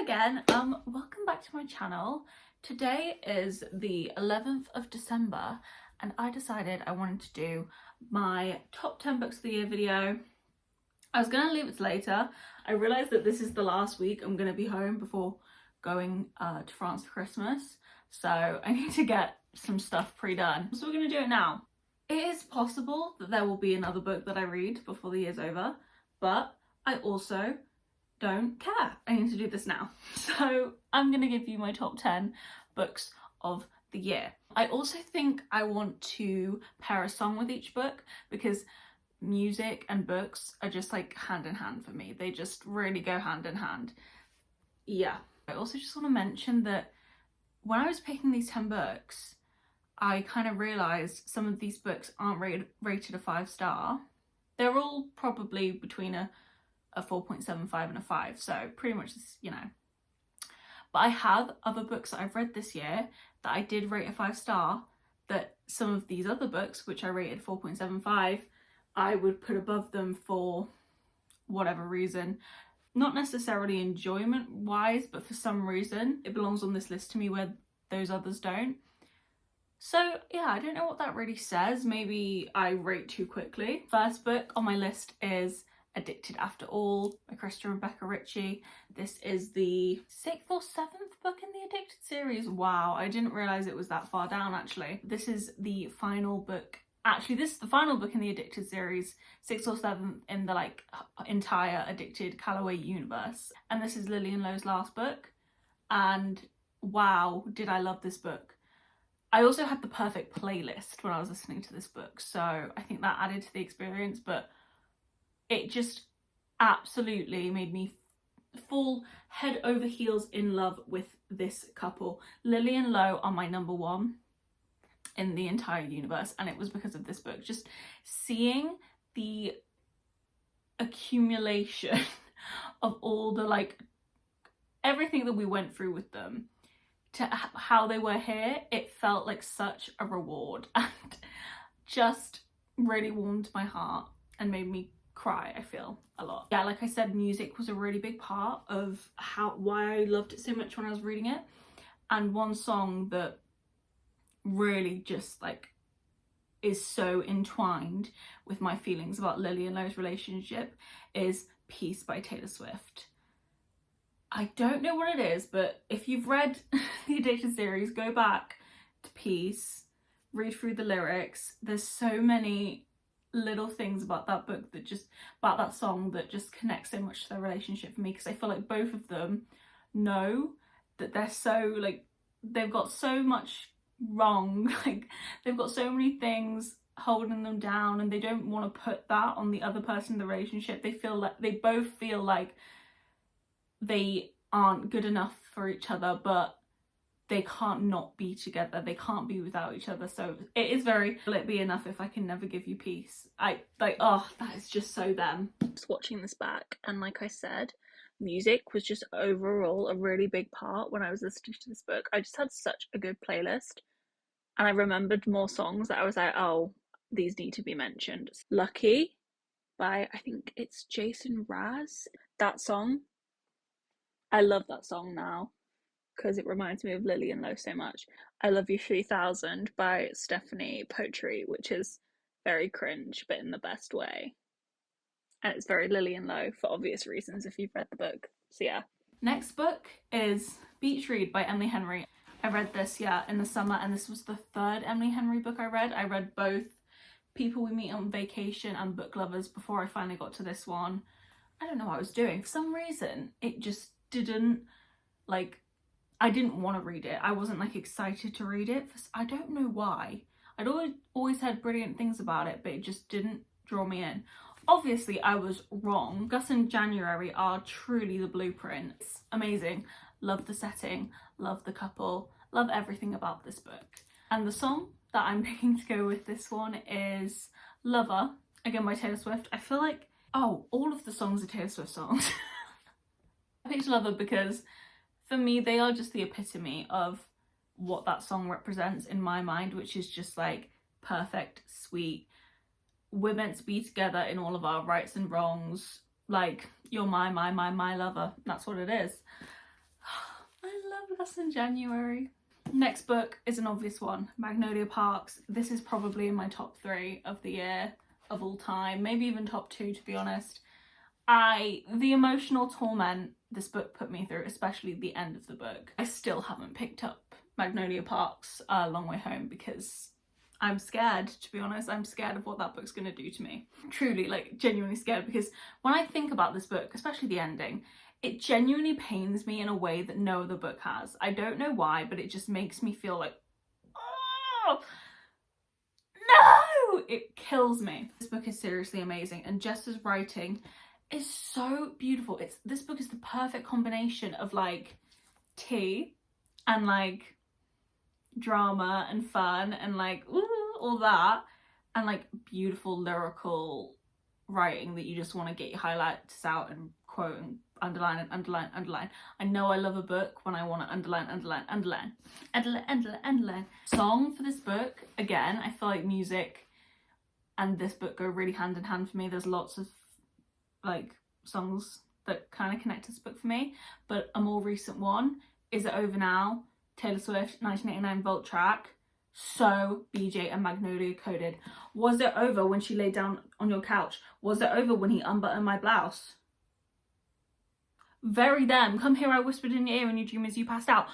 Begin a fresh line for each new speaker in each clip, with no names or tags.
again, welcome back to my channel. Today is the 11th of December and I decided I wanted to do my top 10 books of the year video. I was gonna leave it to later. I realised that this is the last week I'm gonna be home before going to France for Christmas, so I need to get some stuff pre-done. So we're gonna do it now. It is possible that there will be another book that I read before the year's over, but I also don't care. I need to do this now. So I'm gonna give you my top 10 books of the year. I also think I want to pair a song with each book because music and books are just like hand in hand for me. They just really go hand in hand. Yeah. I also just want to mention that when I was picking these 10 books, I kind of realised some of these books aren't rated a 5-star. They're all probably between a 4.75 and a 5, so pretty much, you know. But I have other books that I've read this year that I did rate a 5-star, that some of these other books, which I rated 4.75, I would put above them for whatever reason. Not necessarily enjoyment wise, but for some reason it belongs on this list to me where those others don't. So yeah, I don't know what that really says. Maybe I rate too quickly. First book on my list is Addicted After All by Krista and Rebecca Ritchie. This is the 6th or 7th book in the Addicted series. Wow, I didn't realise it was that far down actually. This is the final book. Actually, this is the final book in the Addicted series, 6th or 7th in the like entire Addicted Callaway universe. And this is Lily and Lo's last book. And wow, did I love this book. I also had the perfect playlist when I was listening to this book, so I think that added to the experience, but it just absolutely made me fall head over heels in love with this couple. Lily and Lo are my number one in the entire universe, and it was because of this book. Just seeing the accumulation of all the like everything that we went through with them to how they were here, it felt like such a reward and just really warmed my heart and made me cry, I feel, a lot. Yeah, like I said, music was a really big part of why I loved it so much when I was reading it. And one song that really just like is so entwined with my feelings about Lily and Lo's relationship is Peace by Taylor Swift. I don't know what it is, but if you've read the Addicted series, go back to Peace, read through the lyrics. There's so many little things about that book that just, about that song that just connect so much to their relationship for me, because I feel like both of them know that they're so like, they've got so much wrong, like they've got so many things holding them down and they don't want to put that on the other person in the relationship. They feel like, they both feel like they aren't good enough for each other, but they can't not be together. They can't be without each other. So it is very, will it be enough if I can never give you peace? I like, oh, that is just so them. Just watching this back, and like I said, music was just overall a really big part when I was listening to this book. I just had such a good playlist and I remembered more songs that I was like, oh, these need to be mentioned. Lucky by, I think it's Jason Raz. That song, I love that song now because it reminds me of Lily and Lo so much. I Love You 3000 by Stephanie Potry, which is very cringe but in the best way. And it's very Lily and Lo for obvious reasons if you've read the book. So yeah. Next book is Beach Read by Emily Henry. I read this, yeah, in the summer, and this was the 3rd Emily Henry book I read. I read both People We Meet on Vacation and Book Lovers before I finally got to this one. I don't know what I was doing. For some reason, it just didn't, like, I didn't want to read it. I wasn't like excited to read it. I don't know why. I'd always heard brilliant things about it, but it just didn't draw me in. Obviously, I was wrong. Gus and January are truly the blueprint. It's amazing. Love the setting, love the couple, love everything about this book. And the song that I'm picking to go with this one is Lover, again by Taylor Swift. I feel like, oh, all of the songs are Taylor Swift songs. I picked Lover because for me, they are just the epitome of what that song represents in my mind, which is just like perfect, sweet. We're meant to be together in all of our rights and wrongs. Like, you're my lover. That's what it is. loved us in January. Next book is an obvious one, Magnolia Parks. This is probably in my top 3 of the year, of all time, maybe even top 2 to be honest. The emotional torment this book put me through, especially the end of the book. I still haven't picked up Magnolia Parks A Long Way Home because I'm scared, to be honest. I'm scared of what that book's gonna do to me. Truly, like, genuinely scared, because when I think about this book, especially the ending, it genuinely pains me in a way that no other book has. I don't know why, but it just makes me feel like, oh, no! It kills me. This book is seriously amazing, and Jess's writing is so beautiful. This book is the perfect combination of like tea and like drama and fun and like all that, and like beautiful lyrical writing that you just want to get your highlights out and quote and underline and underline, underline. I know I love a book when I want to underline, underline, underline, underline, underline, underline. Song for this book, again, I feel like music and this book go really hand in hand for me. There's lots of like songs that kind of connect to this book for me, but a more recent one, Is It Over Now, Taylor Swift, 1989 Vault track. So BJ and Magnolia coded. Was it over when she laid down on your couch? Was it over when he unbuttoned my blouse? Very them. Come here, I whispered in your ear in your dream as you passed out.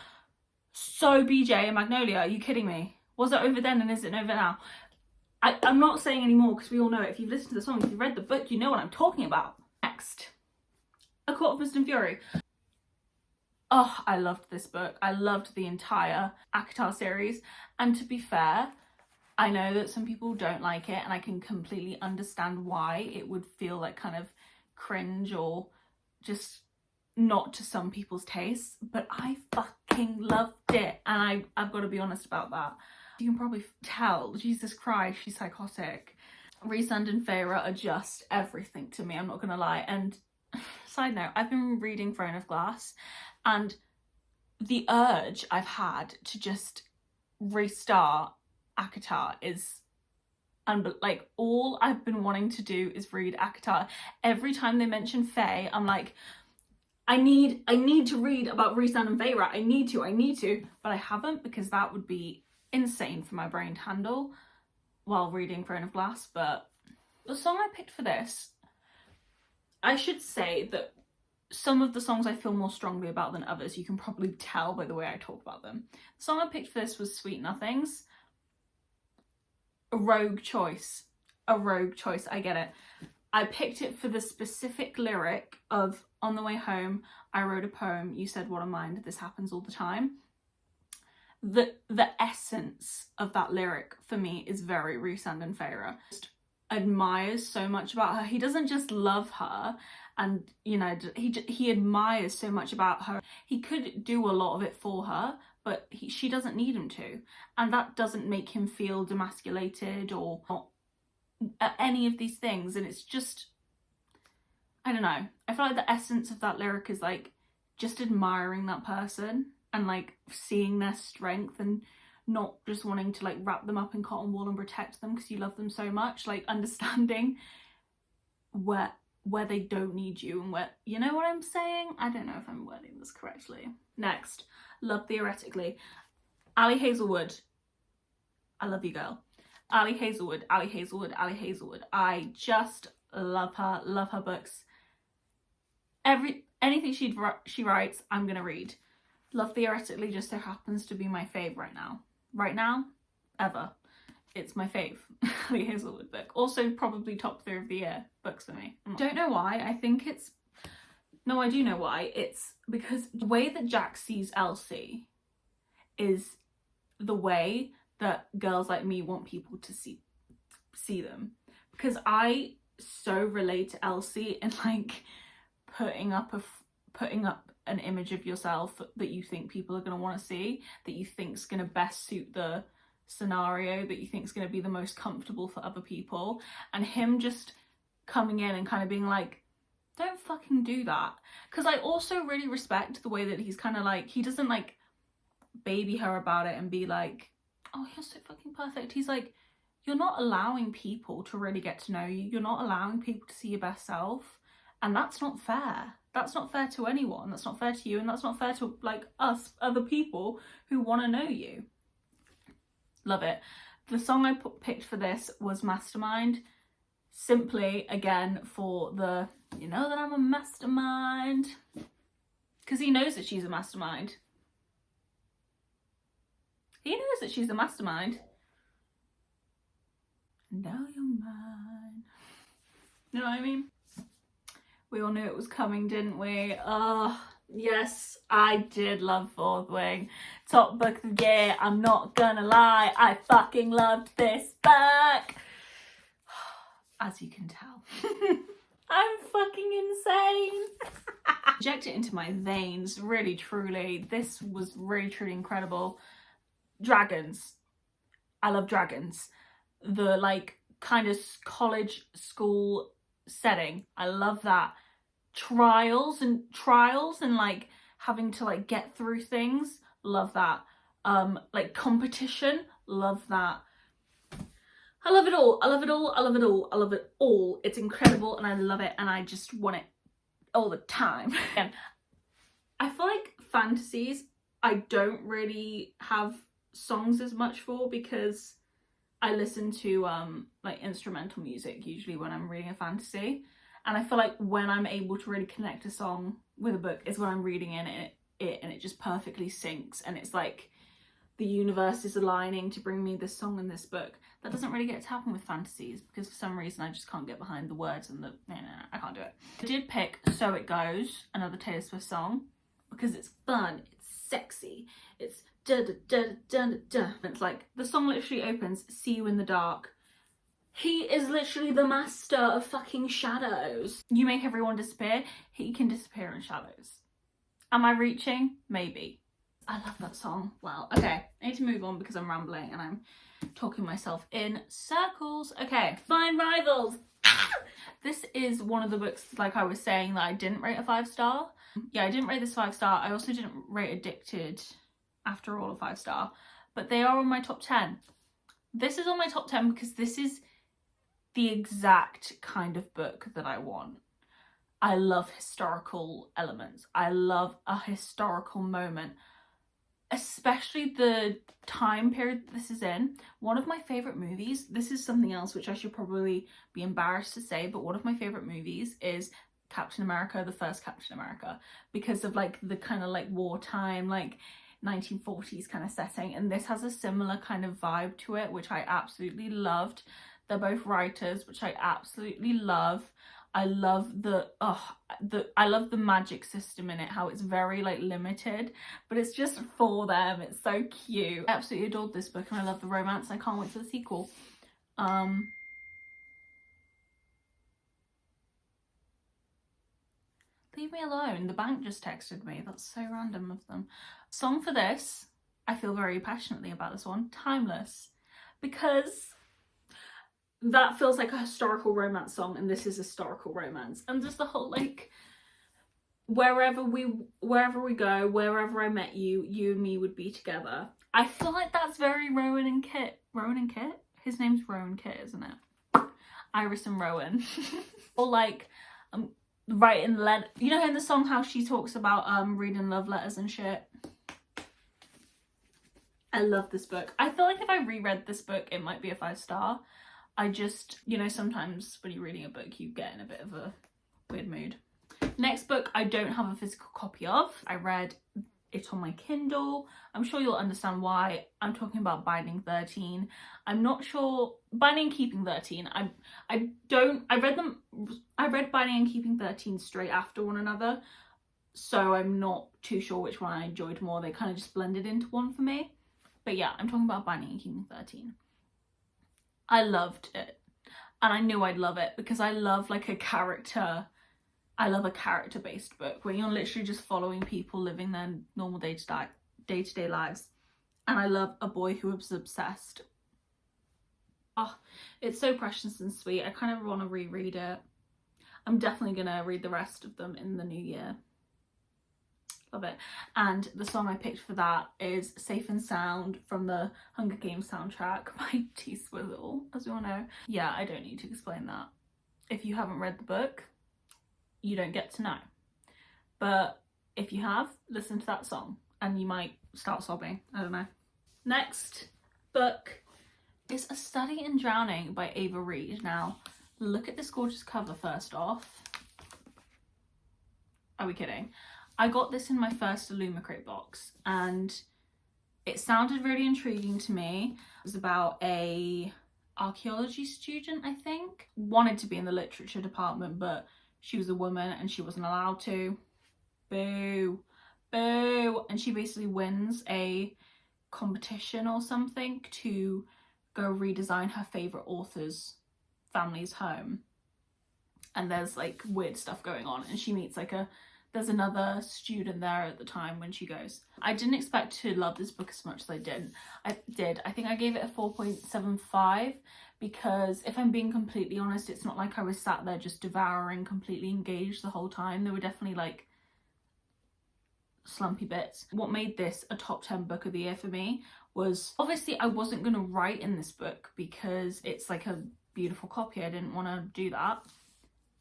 So BJ and Magnolia, are you kidding me? Was it over then and is it over now? I'm not saying anymore because we all know it. If you've listened to the song, if you've read the book, you know what I'm talking about. Next, A Court of Mist and Fury. Oh, I loved this book. I loved the entire ACOTAR series. And to be fair, I know that some people don't like it, and I can completely understand why it would feel like kind of cringe or just not to some people's tastes, but I fucking loved it. And I've got to be honest about that. You can probably tell, Jesus Christ, she's psychotic. Rhysand and Feyre are just everything to me, I'm not gonna lie. And side note, I've been reading Throne of Glass, and the urge I've had to just restart ACOTAR is like, all I've been wanting to do is read ACOTAR. Every time they mention Faye, I'm like, I need to read about Rhysand and Feyre. I need to, but I haven't, because that would be insane for my brain to handle while reading Throne of Glass. But the song I picked for this, I should say that some of the songs I feel more strongly about than others. You can probably tell by the way I talk about them. The song I picked for this was Sweet Nothings. A rogue choice, I get it. I picked it for the specific lyric of On the Way Home, I wrote a poem, you said what a mind, this happens all the time. The essence of that lyric for me is very Rhysand and Feyre. Just admires so much about her. He doesn't just love her, and you know, he admires so much about her. He could do a lot of it for her, but she doesn't need him to, and that doesn't make him feel demasculated or any of these things. And it's just, I don't know, I feel like the essence of that lyric is like just admiring that person and like seeing their strength, and not just wanting to like wrap them up in cotton wool and protect them because you love them so much. Like understanding where they don't need you, and where, you know what I'm saying? I don't know if I'm wording this correctly. Next, Love Theoretically. Ali Hazelwood. I love you, girl. Ali Hazelwood. I just love her books. Anything she writes, I'm gonna read. Love Theoretically just so happens to be my fave right now. Right now, ever. It's my fave Ali Hazelwood book. Also probably top 3 of the year books for me. Don't know why. I think it's... No, I do know why. It's because the way that Jack sees Elsie is the way that girls like me want people to see them. Because I so relate to Elsie and like putting up an image of yourself that you think people are going to want to see, that you think is going to best suit the scenario, that you think is going to be the most comfortable for other people. And him just coming in and kind of being like, don't fucking do that. Because I also really respect the way that he's kind of like, he doesn't like baby her about it and be like, oh, you're so fucking perfect. He's like, you're not allowing people to really get to know you. You're not allowing people to see your best self. And that's not fair. That's not fair to anyone. That's not fair to you, and that's not fair to like us, other people who want to know you. Love it. The song I picked for this was Mastermind. Simply, again, for the, you know that I'm a mastermind. Because he knows that she's a mastermind. He knows that she's a mastermind. Now you're mine. You know what I mean? We all knew it was coming, didn't we? Oh, yes, I did love Fourth Wing. Top book of the year, I'm not gonna lie. I fucking loved this book. As you can tell. I'm fucking insane. Inject it into my veins, really, truly. This was really, truly incredible. Dragons. I love dragons. The like kind of college school setting. I love that. Trials and like having to like get through things. Love that. Like competition. Love that. I love it all. I love it all. I love it all. I love it all. It's incredible and I love it and I just want it all the time. And I feel like fantasies I don't really have songs as much for because I listen to like instrumental music usually when I'm reading a fantasy, and I feel like when I'm able to really connect a song with a book is when I'm reading it and it just perfectly syncs and it's like the universe is aligning to bring me this song and this book. That doesn't really get to happen with fantasies because for some reason I just can't get behind the words and the I can't do it. I did pick So It Goes, another Taylor Swift song, because it's fun, it's sexy, it's da da da da da da. It's like the song literally opens, see you in the dark. He is literally the master of fucking shadows. You make everyone disappear, he can disappear in shadows. Am I reaching? Maybe. I love that song. Wow. Okay, I need to move on because I'm rambling and I'm talking myself in circles. Okay, Fine Rivals. This is one of the books, like I was saying, that I didn't rate a 5-star. Yeah, I didn't rate this 5-star. I also didn't rate Addicted after all a 5-star, but they are on my top 10. This is on my top 10 because this is the exact kind of book that I want. I love historical elements. I love a historical moment, especially the time period this is in. One of my favourite movies, this is something else which I should probably be embarrassed to say, but one of my favourite movies is Captain America, the first Captain America, because of like the kind of like wartime, like 1940s kind of setting, and this has a similar kind of vibe to it, which I absolutely loved. They're both writers, which I absolutely love. I love I love the magic system in it, how it's very like limited, but it's just for them. It's so cute. I absolutely adored this book and I love the romance. I can't wait for the sequel. Leave me alone. The bank just texted me. That's so random of them. Song for this, I feel very passionately about this one, Timeless, because that feels like a historical romance song and this is historical romance, and just the whole like wherever we go, wherever I met you, you and me would be together. I feel like that's very Rowan and Kit. Rowan and Kit? His name's Rowan Kit, isn't it? Iris and Rowan. Or like writing you know in the song how she talks about reading love letters and shit. I love this book. I feel like if I reread this book it might be a 5-star. I just, you know, sometimes when you're reading a book you get in a bit of a weird mood. Next book I don't have a physical copy of. I read it on my Kindle. I'm sure you'll understand why. I'm talking about Binding 13. I'm not sure, Binding and Keeping 13. I read Binding and Keeping 13 straight after one another, so I'm not too sure which one I enjoyed more. They kind of just blended into one for me. But yeah, I'm talking about Binding and Keeping 13. I loved it, and I knew I'd love it because I love like a character. I love a character-based book where you're literally just following people living their normal day-to-day lives. And I love a boy who is obsessed. Oh, it's so precious and sweet. I kind of want to reread it. I'm definitely gonna read the rest of them in the new year. Love it. And the song I picked for that is Safe and Sound from the Hunger Games soundtrack by T-Swizzle, as we all know. Yeah, I don't need to explain that. If you haven't read the book, you don't get to know. but if you have, listen to that song and you might start sobbing. I don't know. Next book is A Study in Drowning by Ava Reid. Now, look at this gorgeous cover first off. Are we kidding? I got this in my first Illumicrate box and it sounded really intriguing to me. It was about a archaeology student, I think. Wanted to be in the literature department, but she was a woman and she wasn't allowed to. Boo. Boo. And she basically wins a competition or something to go redesign her favourite author's family's home. And there's like weird stuff going on and she meets like there's another student there at the time when she goes. I didn't expect to love this book as much as I did. I think I gave it a 4.75 because if I'm being completely honest, it's not like I was sat there just devouring, completely engaged the whole time. There were definitely like slumpy bits. What made this a top 10 book of the year for me was, obviously I wasn't going to write in this book because it's like a beautiful copy. I didn't want to do that.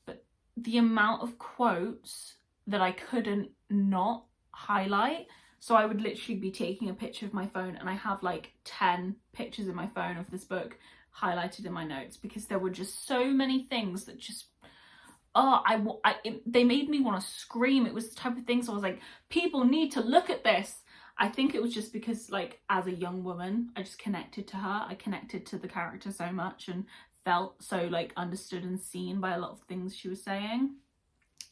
But the amount of quotes that I couldn't not highlight. So I would literally be taking a picture of my phone and I have like 10 pictures in my phone of this book highlighted in my notes because there were just so many things that just, they made me want to scream. It was the type of things I was like, people need to look at this. I think it was just because like as a young woman, I just connected to her. I connected to the character so much and felt so like understood and seen by a lot of things she was saying.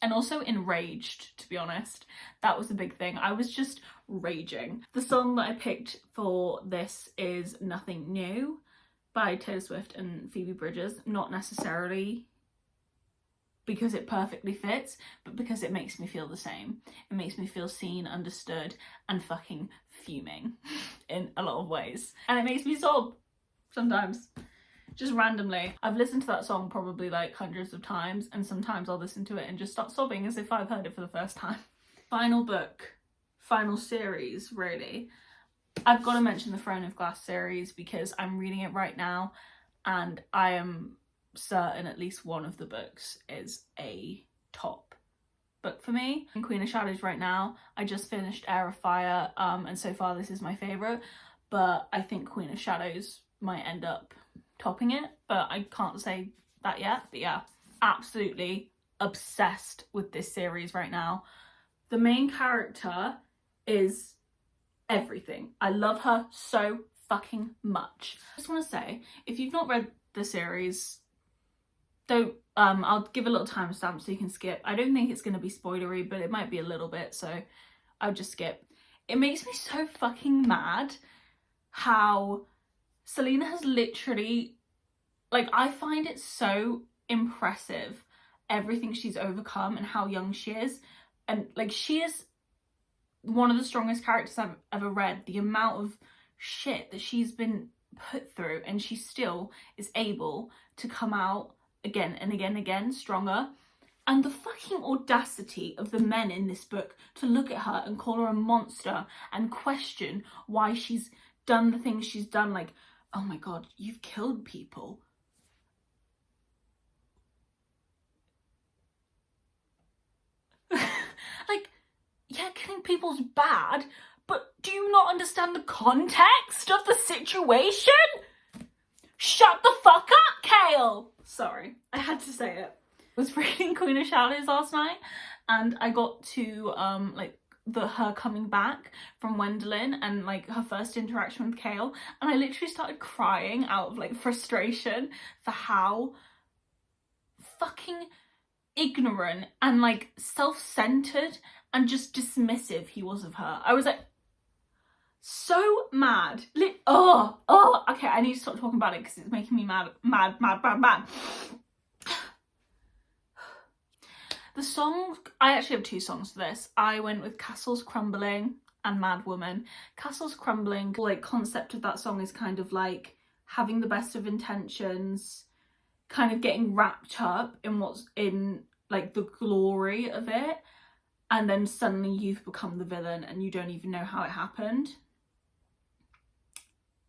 And also enraged, to be honest. That was a big thing. I was just raging. The song that I picked for this is Nothing New by Taylor Swift and Phoebe Bridgers. Not necessarily because it perfectly fits, but because it makes me feel the same. It makes me feel seen, understood, and fucking fuming in a lot of ways. And it makes me sob sometimes. Just randomly. I've listened to that song probably like hundreds of times and sometimes I'll listen to it and just start sobbing as if I've heard it for the first time. Final book, final series really. I've got to mention the Throne of Glass series because I'm reading it right now and I am certain at least one of the books is a top book for me. In Queen of Shadows right now, I just finished Heir of Fire and so far this is my favourite, but I think Queen of Shadows might end up topping it, but I can't say that yet. But yeah, absolutely obsessed with this series right now. The main character is everything. I love her so fucking much. I just want to say, if you've not read the series, don't I'll give a little timestamp so you can skip. I don't think it's going to be spoilery, but it might be a little bit, so I'll just skip. It makes me so fucking mad how Selena has literally, like, I find it so impressive everything she's overcome and how young she is. And like, she is one of the strongest characters I've ever read. The amount of shit that she's been put through and she still is able to come out again and again and again stronger. And the fucking audacity of the men in this book to look at her and call her a monster and question why she's done the things she's done. Like, oh my god, you've killed people. Like, yeah, killing people's bad, but do you not understand the context of the situation? Shut the fuck up, Kale! Sorry, I had to say it. I was reading Queen of Shadows last night and I got to her coming back from Wendelin and like her first interaction with Kale, and I literally started crying out of like frustration for how fucking ignorant and like self-centered and just dismissive he was of her. I was like so mad. Okay, I need to stop talking about it because it's making me mad. The song, I actually have two songs for this. I went with Castles Crumbling and Mad Woman. Castles Crumbling, like, concept of that song is kind of like having the best of intentions, kind of getting wrapped up in what's in like the glory of it, and then suddenly you've become the villain and you don't even know how it happened.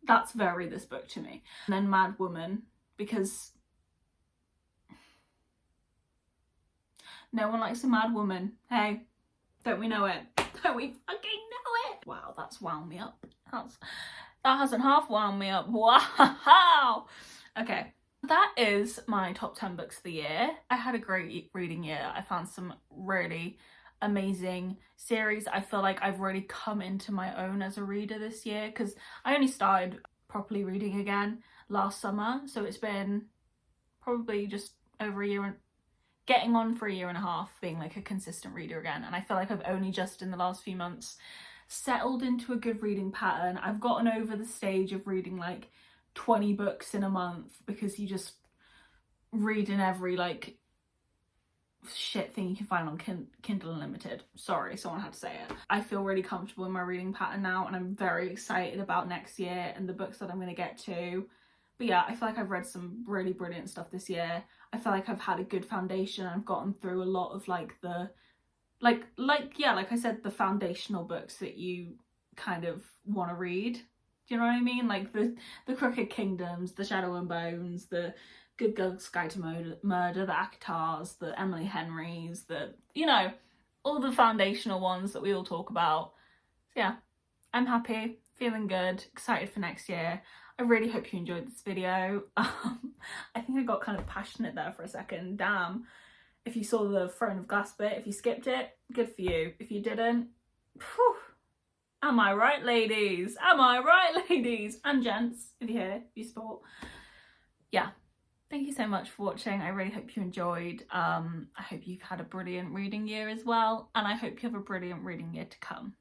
That's very this book to me. And then Mad Woman, because no one likes a mad woman. Hey, Don't we know it? Don't we fucking know it? Wow, that's wound me up. That hasn't half wound me up. Wow. Okay. That is my top 10 books of the year. I had a great reading year. I found some really amazing series. I feel like I've really come into my own as a reader this year, because I only started properly reading again last summer, so it's been probably just over a year and getting on for a year and a half being like a consistent reader again, and I feel like I've only just in the last few months settled into a good reading pattern. I've gotten over the stage of reading like 20 books in a month, because you just read in every like shit thing you can find on Kindle Unlimited. Sorry, someone had to say it. I feel really comfortable in my reading pattern now, and I'm very excited about next year and the books that I'm going to get to. But yeah, I feel like I've read some really brilliant stuff this year. I feel like I've had a good foundation. I've gotten through a lot of like the like I said, the foundational books that you kind of want to read. Do you know what I mean? Like the Crooked Kingdoms, the Shadow and Bones, the Good Girl's Guide to Murder, the Akatars, the Emily Henrys, the, you know, all the foundational ones that we all talk about. So yeah, I'm happy, feeling good, excited for next year. I really hope you enjoyed this video. I think I got kind of passionate there for a second. Damn. If you saw the Throne of Glass bit, if you skipped it, good for you. If you didn't, whew, am I right, ladies? Am I right, ladies? And gents, if you're here, if you support. Yeah. Thank you so much for watching. I really hope you enjoyed. I hope you've had a brilliant reading year as well, and I hope you have a brilliant reading year to come.